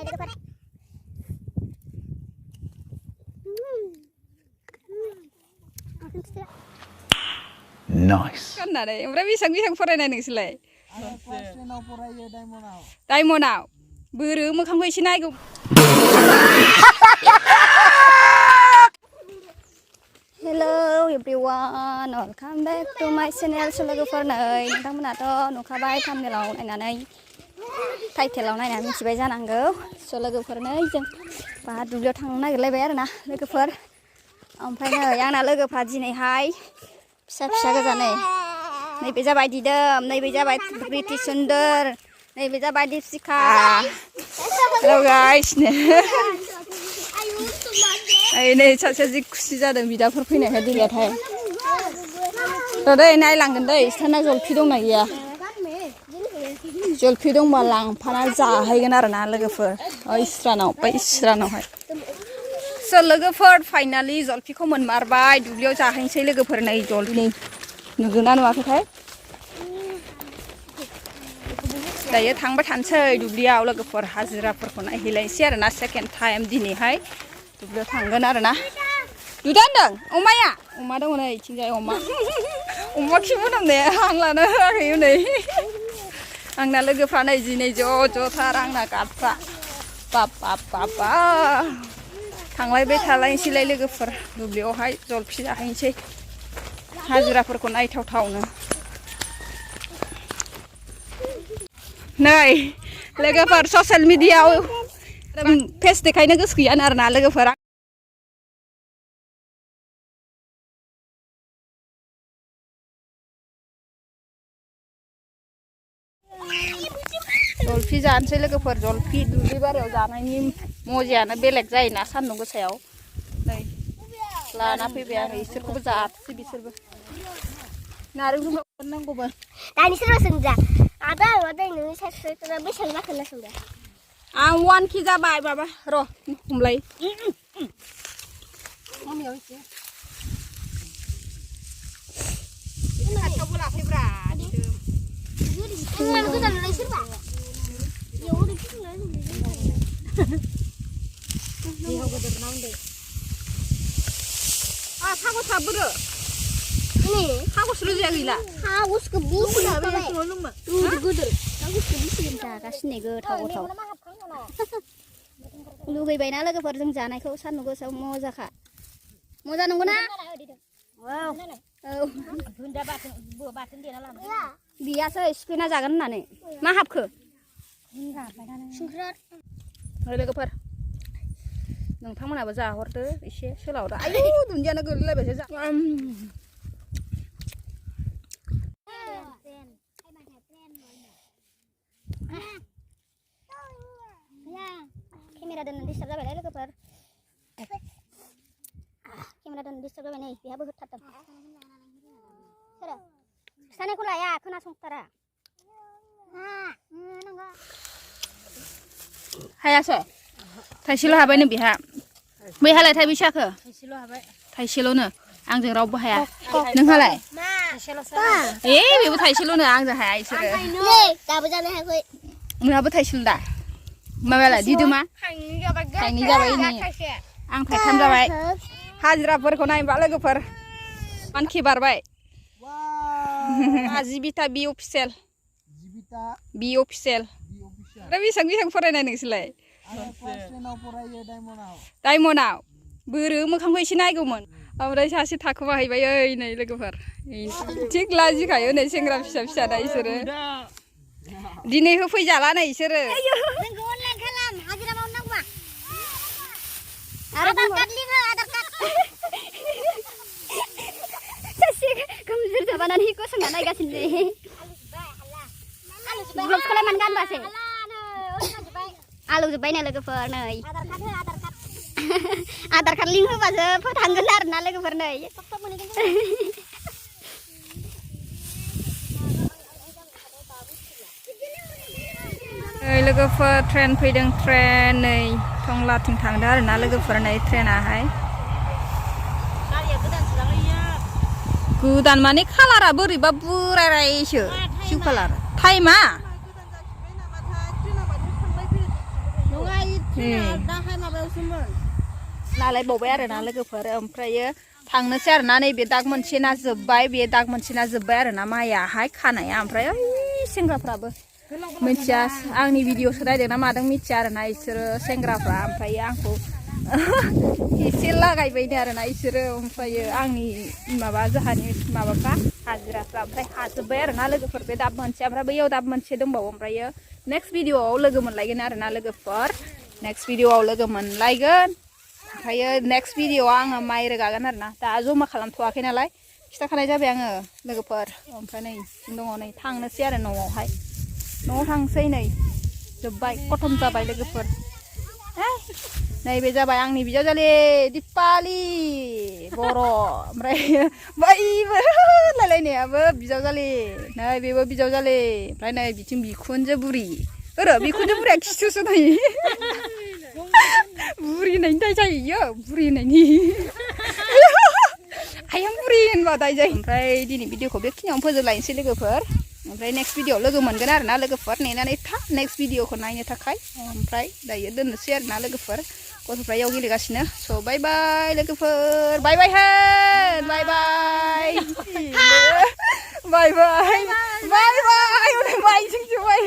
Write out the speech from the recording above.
Nice. Kan ada, ombak bisang farainai nोंसोरलाय? Diamondआव बोरो मोखांखौ एसे नायगौ. Hello everyone, welcome back to my channel. लोगोफोर नै नोंथांमोनाथ' नुखाबाय thumbnailआव नायनानै टाइटेलाव नायनानै मिथिबाय जानांगौ. लोगोफोर नै जों बा दुब्लियाव थांनो नागिरलायबाय आरोना लोगोफोर. ओमफ्राय नै आंना लोगोफ्रा दिनैहाय फिसा गोजा नैबे जाबाय दिदोम, नैबे जाबाय ब्रिटिश सुन्दर, नैबे जाबाय दीपशिखा. Hello guys. नै सासेया जि खुसि जादों बिदाफोर फैनायखाय दिनैहाय. दै नायलांगोन दै इसोरना जलफि दंना गैया. जलफि दंबा लांफाना जाहैगोन आरोना लोगोफोर. इसरानावहाय. लोगोफोर फाइनालि जलफिखौ मोनमारबाय. दुब्लियाव जाहैनोसै लोगोफोर नै जलफि नुदोंना नुवाखैथाय? दायो थांबाय थानोसै दुब्लियाव लोगोफोर हाजिराफोरखौ नायहैलायनोसै आरोना सेकेन्ड टाइम दिनैहाय दुब्लियाव थांगोन आरोना. नुदों होनदों अमाया? अमा दङ नै इथिंजाय अमा. अमा खि मोनामनाया हां लानो होआखै नै. आंना लोगोफ्रा नै दिनै ज'-ज'थार आंना गार्डफ्रा. बाबा थांलायबाय थालायनोसैलाय लोगोफोर दुब्लियावहाय जलफि जाहैनोसै हाजिराफोरखौ नायथावथावनो. नै लोगोफोर ससियेल मिडियायाव फेस देखायनो गोसो गैयानो आरोना लोगोफोरा. जलफि जानोसै लोगोफोर. जलफि दुब्लि बारियाव जानायनि मजायानो बेलेग जायोना सान्दुं गोसायाव. नै लाना फैबाय आङो इसोरखौबो जाथोंसै बिसोरबो. नारेंखल नांगौबा दानि सोरबा सोंजा आदा आदा नोंनि साबस्क्राइबारा बेसेबां जाखो होनना सोंदों. आं 1K जाबाय माबा र' हमलाय. खाथियावबो लाफैब्रा. मानो गोजान नुनाय सोरबा? सागसा बोरो सागसल' जाया गैला. सागसखौ बुसिबाय गोदोर सागसखौ बुसिगोन जागासिनो गोथाव लुगैबायना लोगोफोर जों जानायखौ सान्दुं गोसायाव मजाखा. मजा नंगौना? बियासो सिफ्लेना जागोन होननानै मा हाबखो लोगोफोर नोंथांमोनाबो जाहरदो एसे सोलावदा. आयु दुन्दियानो गोलैलायबायसो जा. केमेरा दोननो डिस्टार्ब जाबायलै लोगोफोर. केमेरा दोननो डिस्टार्ब जाबाय नै बेहाबो होथारदों. सोरो खिथानायखौ लाया खोनासंथारा. हायासो थाइसेल' हाबायनो बेहा. बैहालाय थाइबेसे हाखो? थाइसेल'नो. आंजों रावबो हाया. नोंहालाय? बेबो थाइसेल'नो आंजों हाया इसोरो. दाबो जानो हायाखै. नोंहाबो थाइसेल' दा? माबायालाय दिदोमा? थाइनै जाबाय नै. आं थाइथाम जाबाय. हाजिराफोरखौ नायबा लोगोफोर 1K बारबाय. जिबिता बि अफिसियेल. बेसेबां फरायनाय नोंसोरलाय? डायमन्डआव बोरो मोखांखौ एसे नायगौमोन. ओमफ्राय सासे थाखोमाहैबाय ओइ नै लोगोफोर. थिग लाजिखायो नै सेंग्रा फिसा दा इसोरो. दिनै होफैजाला नै इसोरो. आधार कार्ड लिङो आधार कार्ड. सासे गोमजोर जाबानानै गसंना नायगासिनो. ब्लगखौलाय मानो गानबासै? आलौ जोब्बाय नो लोगोफोर नै. आधार कार्ड लिंक होबासो फोथांगोन आरोना लोगोफोर नै. लोगोफोर ट्रेन फैदों. ट्रेन नै टंलाथिं थांदों आरोना लोगोफोर नै ट्रेनाहाय. गोदान माने कालारा बोरैबा बोरायसो सिउ कालार. टाइमा लालायबावबाय आरोना लोगोफोर ओमफ्रायो थांनोसै आरोना नैबे दाग मोनसेना जोब्बाय बे दाग मोनसेना जोब्बाय आरोना माइयाहाय खानाया ओमफ्राय ओइ सेंग्राफ्राबो मिथिया आंनि भिडिअसो नायदोंना मादों मिथिया आरोना इसोरो सेंग्राफ्रा ओमफ्राय आंखौ एसे लागायबायनो आरोना इसोरो ओमफ्रायो आंनि माबा जोंहानि माबाफ्रा हाजिराफ्रा ओमफ्राय हाजोब्बाय आरोना लोगोफोर बे दाब मोनसे ओमफ्राय बैयाव दाब मोनसे दंबावो ओमफ्रायो नेक्स्ट भिडिअआव लोगो मोनलायगोन आरोना लोगोफोर नेक्स्ट भिडिअआव लोगो मोनलायगोन ओमफ्रायो नेक्स्ट भिडिअआव आङो माइ रोगागोन आरोना दा जमा खालामथ'वाखै नालाय खिथाखानाय जाबाय आङो लोगोफोर ओमफ्राय नै दङ नै थांनोसै आरो न'आवहाय न'आव थांसै नै जोब्बाय खतम जाबाय लोगोफोर नैबे जाबाय आंनि बिजावजालि दिपालि बर' ओमफ्राय बैबो लायलायनायाबो बिजावजालि नै बेबो बिजावजालि ओमफ्राय नै बिथिं बिखुनजो बुरि बिखुनजो बुरिया खिथुसो नायो बुरि होननायनि दाय जायो बुरि होननायनि आइया बुरि होनबा दाय जायो ओमफ्राय दिनै भिडिअखौ बेखिनियावनो फोजोबलायनोसै लोगोफोर ओमफ्राय नेक्स्ट भिडिअआव लोगो मोनगोन आरोना लोगोफोर नेनानै था नेक्स्ट भिडिअखौ नायनो थाखाय ओमफ्राय दायो दोननोसै आरोना लोगोफोर गथ'फ्रा इयाव गेलेगासिनो स' बाय बाय लोगोफोर बाय बाय होन बाय बाय बाय बाय बाय बाय माइजोंसो बाय